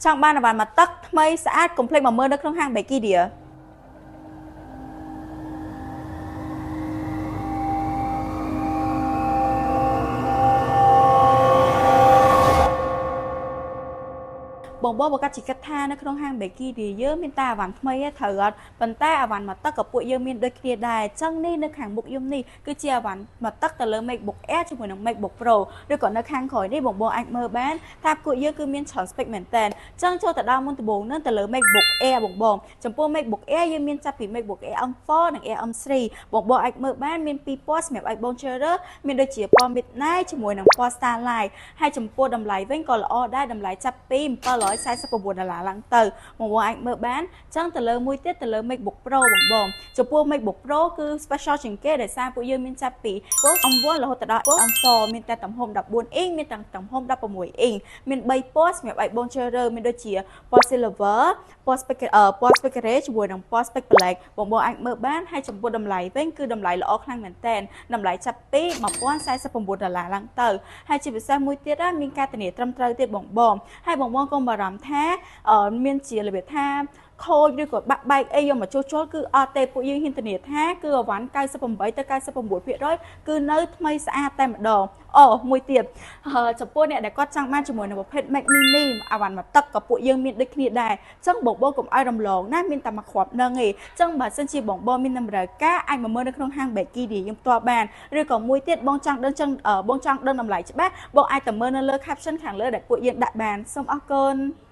ចង់បានអាវ៉ាន់មកទឹកថ្មីស្អាតកុំភ្លេចមកមើលនៅក្នុងហាង Becky Dear បងបងកាត់ជីកាត់ថានៅក្នុងហាង Becky Dear យើងមានតែអាវ៉ាន់ថ្មីទេត្រូវអត់ប៉ុន្តែអាវ៉ាន់មកទឹកក៏ពួកយើងមានដូចគ្នាដែរអញ្ចឹងនេះនៅខាងមុខយំនេះគឺជាអាវ៉ាន់មកទឹកទៅលើ MacBook Air ជាមួយនឹង MacBook Pro ឬក៏នៅខាងក្រោយនេះបងបងអាចមើលបានថាពួកយើងគឺមានច្រើន spec មែនតើអញ្ចឹងចូលទៅដល់មុនដំបូងនឹងទៅលើ MacBook Air បងបងចំពោះ MacBook Air យើងមានចាប់ពី MacBook Air M4 និង Air M3 បងបងអាចមើលបានមានពីរពណ៌សម្រាប់ឲ្យបងជ្រើសរើសមានដូចជាពណ៌ Midnight ជាមួយនឹងពណ៌ Starlight ហើយចំពោះតម្លៃវិញក៏ល្អដែរតម្លៃចាប់ពី$749ឡើងទៅបងបងអាចមើលបានចឹងទៅលើមួយទៀតទៅលើ MacBook Pro បងចំពោះ MacBook Pro គឺ special ជាងគេដោយសារពួកយើងមានចាប់ពី M1 រហូតដល់ M4 មានតែទំហំ14អ៊ីងមានទំហំ16អ៊ីងមាន3ពណ៌សម្រាប់ឲ្យបងជ្រើសរើសមានដូចជាពណ៌ Silver ពណ៌ Spectre ជាមួយនឹងពណ៌ Spec Black បងបងអាចមើលបានហើយចំពោះតម្លៃវិញគឺតម្លៃល្អខ្លាំងមែនតើតម្លៃចាប់ពី$1049ឡើងទៅហើយជាពិសេសមួយទៀតមានការធានាត្រឹមត្រូវទៀតបងហើយបងក៏បារម្ភថាមានជារបៀបថាខូចឬក៏បាក់បែកអីយកមកជួសជុលគឺអត់ទេពួកយើងហ៊ានធានាថាគឺអវ៉ាន់98ទៅ99%គឺនៅថ្មីស្អាតតែម្ដងមួយទៀតចំពោះអ្នកដែលគាត់ចង់បានជាមួយនឹងប្រភេទ Mac Mini អវ៉ាន់មកទឹកក៏ពួកយើងមានដូចគ្នាដែរអញ្ចឹងបងកុំឲ្យរំលងណាមានតែមួយគ្រាប់នឹងឯងអញ្ចឹងបើសិនជាបងមានតម្រូវការអាចមកមើលនៅក្នុងហាង Becky Dear យើងផ្ទាល់បានឬក៏មួយទៀតបងចង់ដឹងតម្លៃច្បាស់បងអាចទៅមើលនៅលើ caption ខាងលើដែលពួកយើងដាក់បានសូមអរគុណ